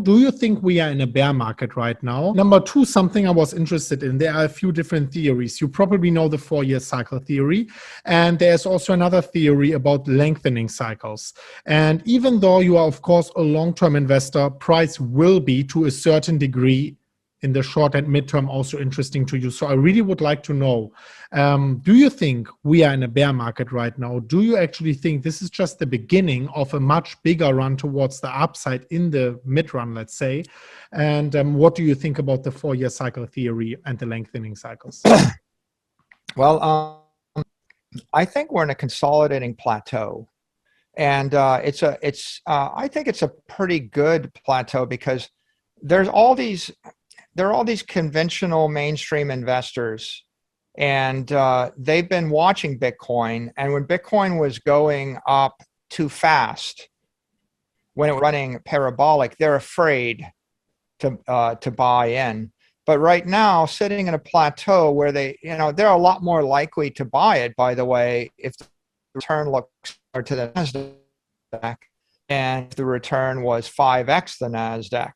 do you think we are in a bear market right now? Number two, something I was interested in. There are a few different theories. You probably know the 4-year cycle theory. And there's also another theory about lengthening cycles. And even though you are, of course, a long-term investor, price will be, to a certain degree, in the short and midterm, also interesting to you. So I really would like to know, do you think we are in a bear market right now? Do you actually think this is just the beginning of a much bigger run towards the upside in the mid-run, let's say? And what do you think about the 4-year cycle theory and the lengthening cycles? Well, I think we're in a consolidating plateau. And I think it's a pretty good plateau, because there are all these conventional mainstream investors, and they've been watching Bitcoin. And when Bitcoin was going up too fast, when it was running parabolic, they're afraid to buy in. But right now, sitting in a plateau where they're a lot more likely to buy it, by the way, if the return looks to the NASDAQ, and if the return was 5x the NASDAQ.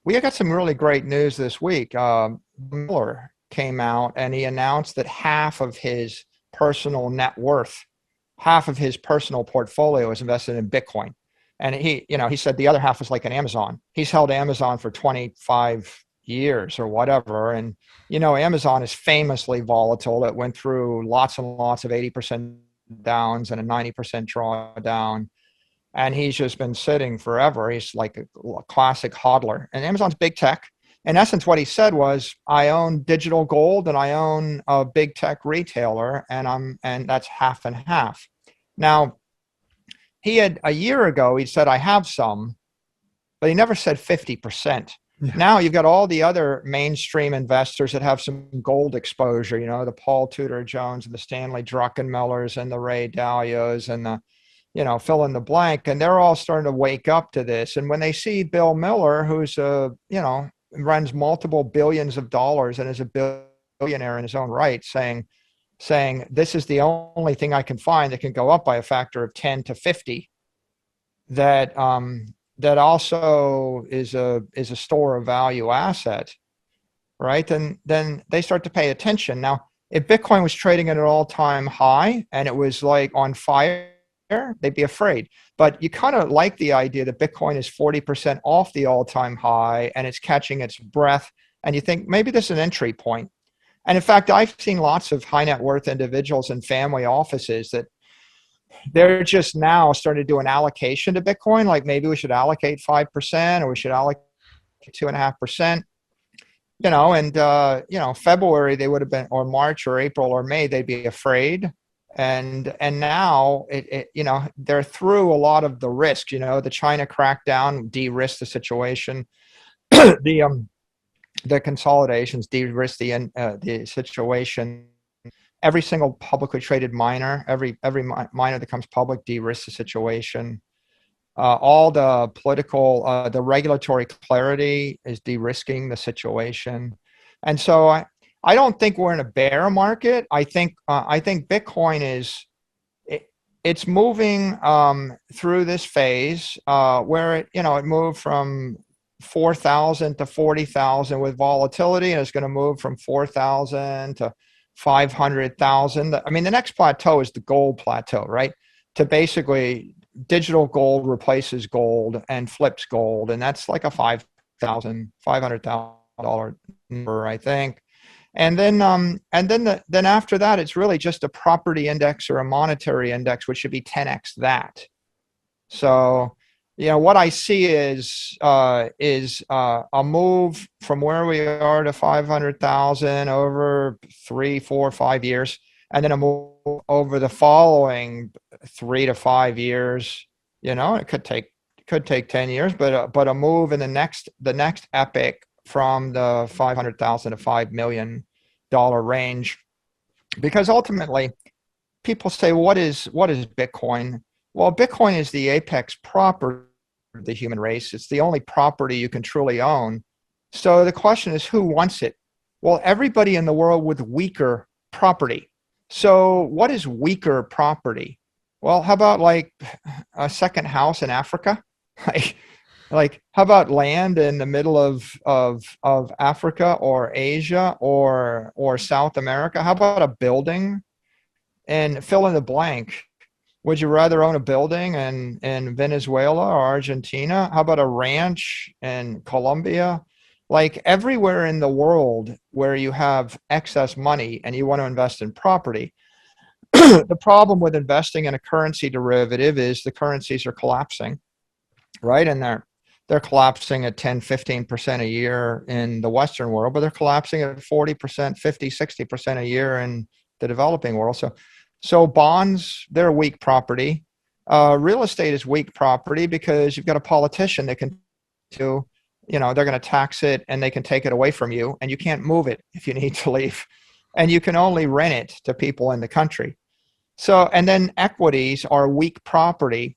We got some really great news this week. Miller came out and he announced that half of his personal net worth, half of his personal portfolio is invested in Bitcoin. And he said the other half is like an Amazon. He's held Amazon for 25 years or whatever. And, Amazon is famously volatile. It went through lots and lots of 80% downs and a 90% drawdown. And he's just been sitting forever. He's like a classic hodler. And Amazon's big tech. In essence, what he said was, I own digital gold and I own a big tech retailer, and that's half and half. Now, a year ago, he said, I have some, but he never said 50%. Yeah. Now you've got all the other mainstream investors that have some gold exposure, the Paul Tudor Jones and the Stanley Druckenmillers and the Ray Dalios and the fill in the blank, and they're all starting to wake up to this. And when they see Bill Miller, who's runs multiple billions of dollars and is a billionaire in his own right, saying this is the only thing I can find that can go up by a factor of 10 to 50, that also is a store of value asset, right? Then they start to pay attention. Now, if Bitcoin was trading at an all-time high and it was like on fire, they'd be afraid. But you kind of like the idea that Bitcoin is 40% off the all-time high and it's catching its breath, and you think maybe this is an entry point. And in fact, I've seen lots of high net worth individuals and family offices that they're just now starting to do an allocation to Bitcoin, like maybe we should allocate 5% or we should allocate 2.5%. February they would have been, or March or April or May, they'd be afraid. And now they're through a lot of the risk. The China crackdown de-risked the situation. The consolidations de-risked the situation. Every single publicly traded miner, every miner that comes public, de-risks the situation. All the political, the regulatory clarity is de-risking the situation. And so I don't think we're in a bear market. I think Bitcoin it's moving through this phase where it moved from 4,000 to 40,000 with volatility, and it's going to move from 4,000 to 500,000. I mean, the next plateau is the gold plateau, right? To basically digital gold replaces gold and flips gold, and that's like a $500,000 number, I think. And then after that, it's really just a property index or a monetary index, which should be 10x that. So, what I see is a move from where we are to 500,000 over 3, 4, 5 years, and then a move over the following 3 to 5 years. It could take 10 years, but a move in the next epic from the 500,000 to $5 million range, because ultimately people say, what is Bitcoin? Well, Bitcoin is the apex property of the human race. It's the only property you can truly own. So the question is, who wants it? Well, everybody in the world with weaker property. So what is weaker property? Well, how about like a second house in Africa? Like, how about land in the middle of Africa or Asia or South America? How about a building? And fill in the blank. Would you rather own a building in Venezuela or Argentina? How about a ranch in Colombia? Like, everywhere in the world where you have excess money and you want to invest in property, the problem with investing in a currency derivative is the currencies are collapsing, right? And they're collapsing at 10, 15% a year in the Western world, but they're collapsing at 40%, 50, 60% a year in the developing world. So bonds, they're weak property. Real estate is weak property because you've got a politician that can do, they're going to tax it and they can take it away from you, and you can't move it if you need to leave. And you can only rent it to people in the country. So, and then equities are weak property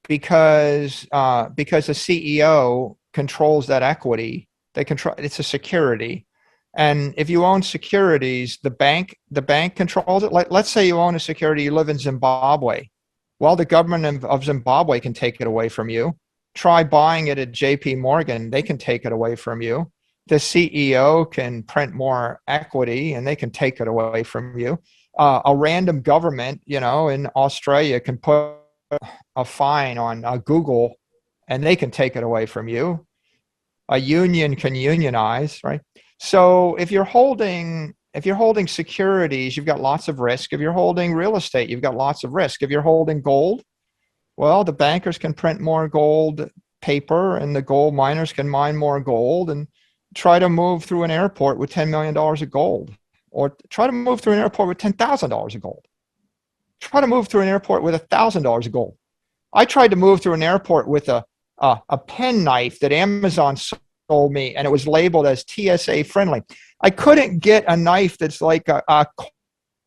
because the CEO controls that equity. It's a security. And if you own securities, the bank controls it. Like, let's say you own a security, you live in Zimbabwe. Well, the government of Zimbabwe can take it away from you. Try buying it at JP Morgan. They can take it away from you. The CEO can print more equity and they can take it away from you. A random government, in Australia can put a fine on Google and they can take it away from you. A union can unionize, right? So if you're holding securities, you've got lots of risk. If you're holding real estate, you've got lots of risk. If you're holding gold, well, the bankers can print more gold paper and the gold miners can mine more gold and try to move through an airport with $10 million of gold, or try to move through an airport with $10,000 of gold. Try to move through an airport with $1,000 of gold. I tried to move through an airport with a pen knife that Amazon sold me, and it was labeled as TSA friendly. I couldn't get a knife that's like a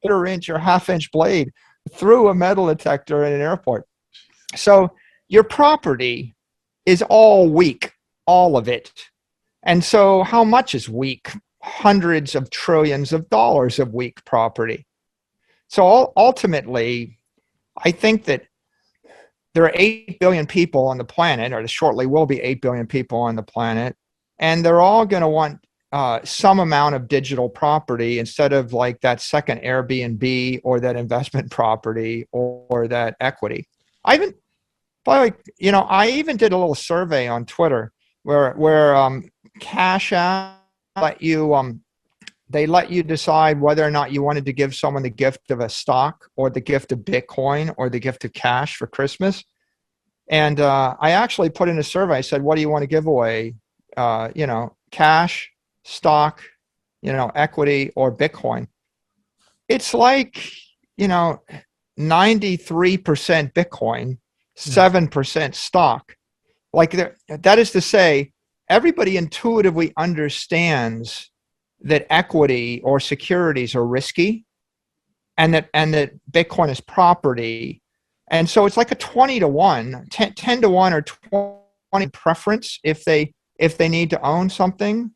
quarter-inch or half-inch blade through a metal detector in an airport. So your property is all weak, all of it. And so how much is weak? Hundreds of trillions of dollars of weak property. So ultimately, I think that there are 8 billion people on the planet, or there shortly will be 8 billion people on the planet, and they're all going to want some amount of digital property instead of like that second Airbnb or that investment property or that equity. I even did a little survey on Twitter where Cash App let you decide whether or not you wanted to give someone the gift of a stock or the gift of Bitcoin or the gift of cash for Christmas. And I actually put in a survey. I said, what do you want to give away? Cash, stock, equity, or Bitcoin. It's like, 93% Bitcoin, 7% stock. Like that is to say, everybody intuitively understands that equity or securities are risky and that Bitcoin is property. And so it's like a 10 to 1 or 20 preference if they need to own something.